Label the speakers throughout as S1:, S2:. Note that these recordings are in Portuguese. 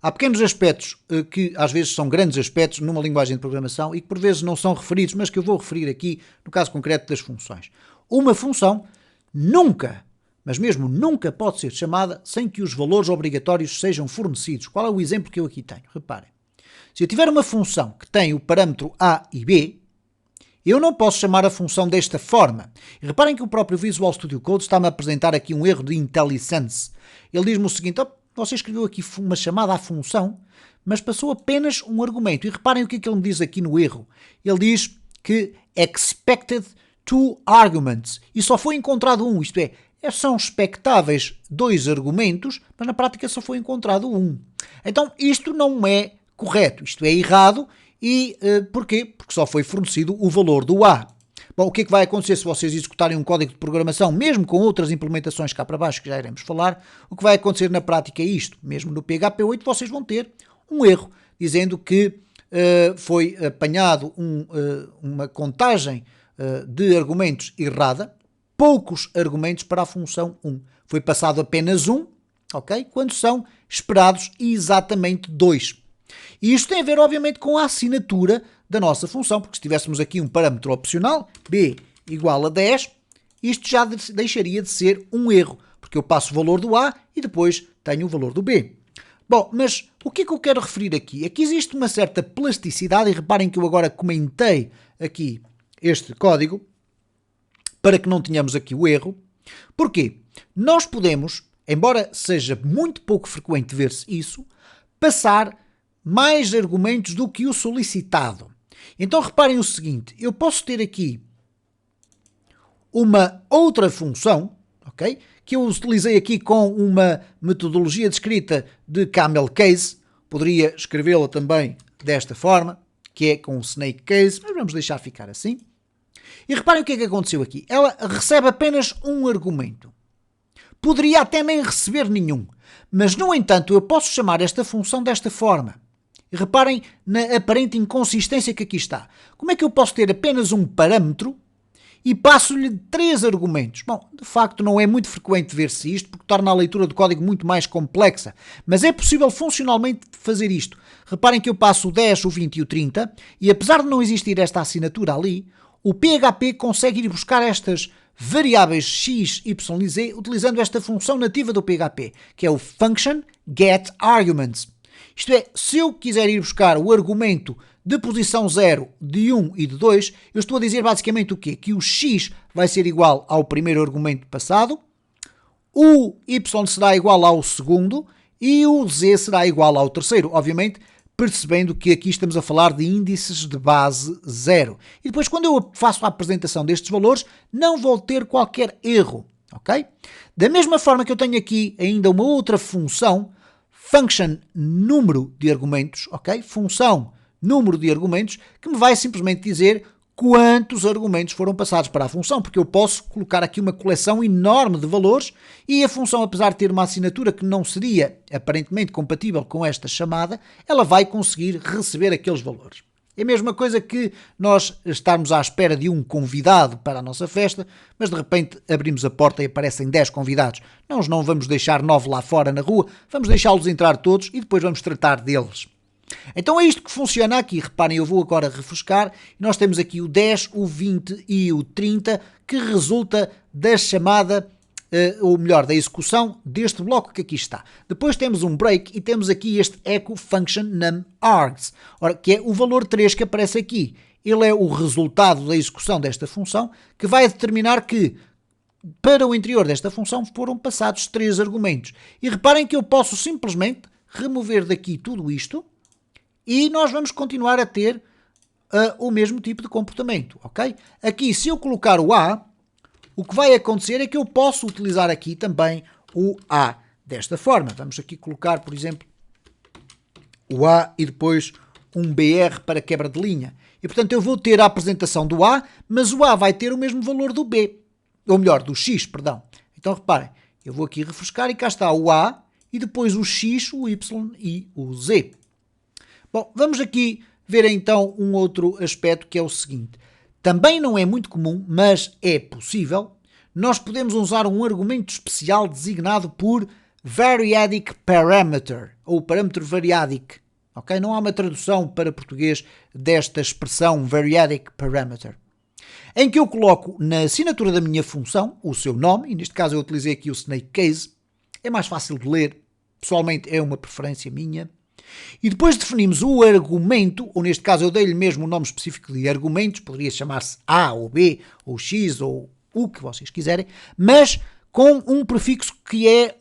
S1: há pequenos aspectos que às vezes são grandes aspectos numa linguagem de programação e que por vezes não são referidos, mas que eu vou referir aqui no caso concreto das funções. Uma função nunca, mas mesmo nunca pode ser chamada sem que os valores obrigatórios sejam fornecidos. Qual é o exemplo que eu aqui tenho? Reparem. Se eu tiver uma função que tem o parâmetro a e b, eu não posso chamar a função desta forma. E reparem que o próprio Visual Studio Code está-me a apresentar aqui um erro de IntelliSense. Ele diz-me o seguinte: você escreveu aqui uma chamada à função, mas passou apenas um argumento. E reparem o que é que ele me diz aqui no erro. Ele diz que expected two arguments. E só foi encontrado um, isto é, são expectáveis 2 argumentos, mas na prática só foi encontrado um. Então isto não é correto, isto é errado. E porquê? Porque só foi fornecido o valor do A. Bom, o que é que vai acontecer se vocês executarem um código de programação, mesmo com outras implementações cá para baixo, que já iremos falar? O que vai acontecer na prática é isto. Mesmo no PHP 8 vocês vão ter um erro, dizendo que foi apanhado uma contagem de argumentos errada, poucos argumentos para a função 1. Foi passado apenas 1, ok? Quando são esperados exatamente 2. E isto tem a ver, obviamente, com a assinatura da nossa função, porque se tivéssemos aqui um parâmetro opcional, b igual a 10, isto já deixaria de ser um erro, porque eu passo o valor do a e depois tenho o valor do b. Bom, mas o que é que eu quero referir aqui? É que existe uma certa plasticidade, e reparem que eu agora comentei aqui este código, para que não tenhamos aqui o erro. Porquê? Nós podemos, embora seja muito pouco frequente ver-se isso, passar mais argumentos do que o solicitado. Então reparem o seguinte, eu posso ter aqui uma outra função, ok? Que eu utilizei aqui com uma metodologia de escrita de camel case, poderia escrevê-la também desta forma, que é com o snake case, mas vamos deixar ficar assim. E reparem o que é que aconteceu aqui. Ela recebe apenas um argumento. Poderia até nem receber nenhum, mas no entanto eu posso chamar esta função desta forma. E reparem na aparente inconsistência que aqui está. Como é que eu posso ter apenas um parâmetro e passo-lhe 3 argumentos? Bom, de facto não é muito frequente ver-se isto, porque torna a leitura do código muito mais complexa, mas é possível funcionalmente fazer isto. Reparem que eu passo o 10, o 20 e o 30, e apesar de não existir esta assinatura ali, o PHP consegue ir buscar estas variáveis x, y e z utilizando esta função nativa do PHP, que é o function getArguments. Isto é, se eu quiser ir buscar o argumento de posição 0, de 1 e de 2, eu estou a dizer basicamente o quê? Que o x vai ser igual ao primeiro argumento passado, o y será igual ao segundo e o z será igual ao terceiro, obviamente, percebendo que aqui estamos a falar de índices de base 0. E depois, quando eu faço a apresentação destes valores, não vou ter qualquer erro, ok? Da mesma forma que eu tenho aqui ainda uma outra função, function número de argumentos, ok? Função número de argumentos, que me vai simplesmente dizer quantos argumentos foram passados para a função, porque eu posso colocar aqui uma coleção enorme de valores e a função, apesar de ter uma assinatura que não seria aparentemente compatível com esta chamada, ela vai conseguir receber aqueles valores. É a mesma coisa que nós estarmos à espera de um convidado para a nossa festa, mas de repente abrimos a porta e aparecem 10 convidados. Nós não vamos deixar 9 lá fora na rua, vamos deixá-los entrar todos e depois vamos tratar deles. Então é isto que funciona aqui. Reparem, eu vou agora refrescar. Nós temos aqui o 10, o 20 e o 30, que resulta da chamada, ou melhor, da execução deste bloco que aqui está. Depois temos um break e temos aqui este echo function num_args, que é o valor 3 que aparece aqui. Ele é o resultado da execução desta função, que vai determinar que para o interior desta função foram passados 3 argumentos. E reparem que eu posso simplesmente remover daqui tudo isto e nós vamos continuar a ter o mesmo tipo de comportamento, ok? Aqui, se eu colocar o A, o que vai acontecer é que eu posso utilizar aqui também o A desta forma. Vamos aqui colocar, por exemplo, o A e depois um BR para quebra de linha. E, portanto, eu vou ter a apresentação do A, mas o A vai ter o mesmo valor do B. Ou melhor, do X, perdão. Então, reparem, eu vou aqui refrescar e cá está o A e depois o X, o Y e o Z. Bom, vamos aqui ver então um outro aspecto que é o seguinte. Também não é muito comum, mas é possível, nós podemos usar um argumento especial designado por variadic parameter, ou parâmetro variadic. Okay? Não há uma tradução para português desta expressão variadic parameter, em que eu coloco na assinatura da minha função o seu nome, e neste caso eu utilizei aqui o snake case, é mais fácil de ler, pessoalmente é uma preferência minha, e depois definimos o argumento, ou neste caso eu dei-lhe mesmo o nome específico de argumentos, poderia chamar-se A ou B, ou X, ou o que vocês quiserem, mas com um prefixo que é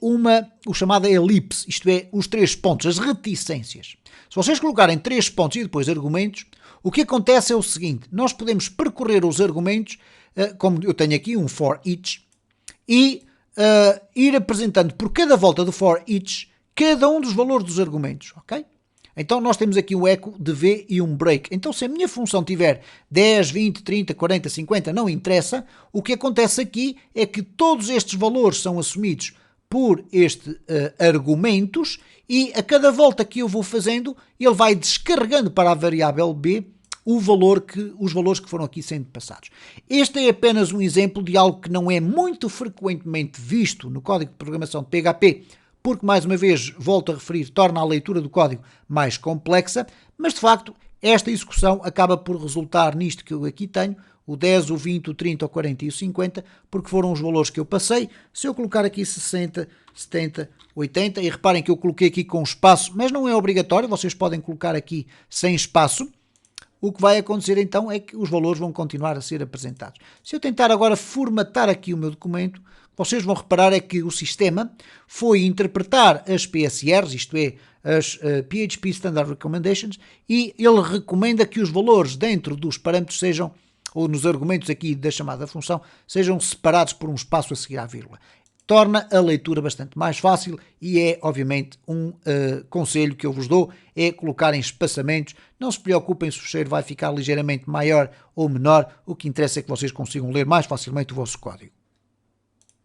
S1: o chamado elipse, isto é, os 3 pontos, as reticências. Se vocês colocarem 3 pontos e depois argumentos, o que acontece é o seguinte: nós podemos percorrer os argumentos, como eu tenho aqui um for each, e ir apresentando por cada volta do for each cada um dos valores dos argumentos, ok? Então nós temos aqui um eco de V e um break. Então se a minha função tiver 10, 20, 30, 40, 50, não interessa, o que acontece aqui é que todos estes valores são assumidos por estes argumentos, e a cada volta que eu vou fazendo, ele vai descarregando para a variável B os valores que foram aqui sendo passados. Este é apenas um exemplo de algo que não é muito frequentemente visto no código de programação de PHP, porque, mais uma vez, volto a referir, torna a leitura do código mais complexa, mas, de facto, esta execução acaba por resultar nisto que eu aqui tenho, o 10, o 20, o 30, o 40 e o 50, porque foram os valores que eu passei. Se eu colocar aqui 60, 70, 80, e reparem que eu coloquei aqui com espaço, mas não é obrigatório, vocês podem colocar aqui sem espaço, o que vai acontecer então é que os valores vão continuar a ser apresentados. Se eu tentar agora formatar aqui o meu documento, vocês vão reparar é que o sistema foi interpretar as PSRs, isto é, as PHP Standard Recommendations, e ele recomenda que os valores dentro dos parâmetros sejam, ou nos argumentos aqui da chamada função, sejam separados por um espaço a seguir à vírgula. Torna a leitura bastante mais fácil e é, obviamente, um conselho que eu vos dou, é colocar em espaçamentos. Não se preocupem se o fecheiro vai ficar ligeiramente maior ou menor, o que interessa é que vocês consigam ler mais facilmente o vosso código.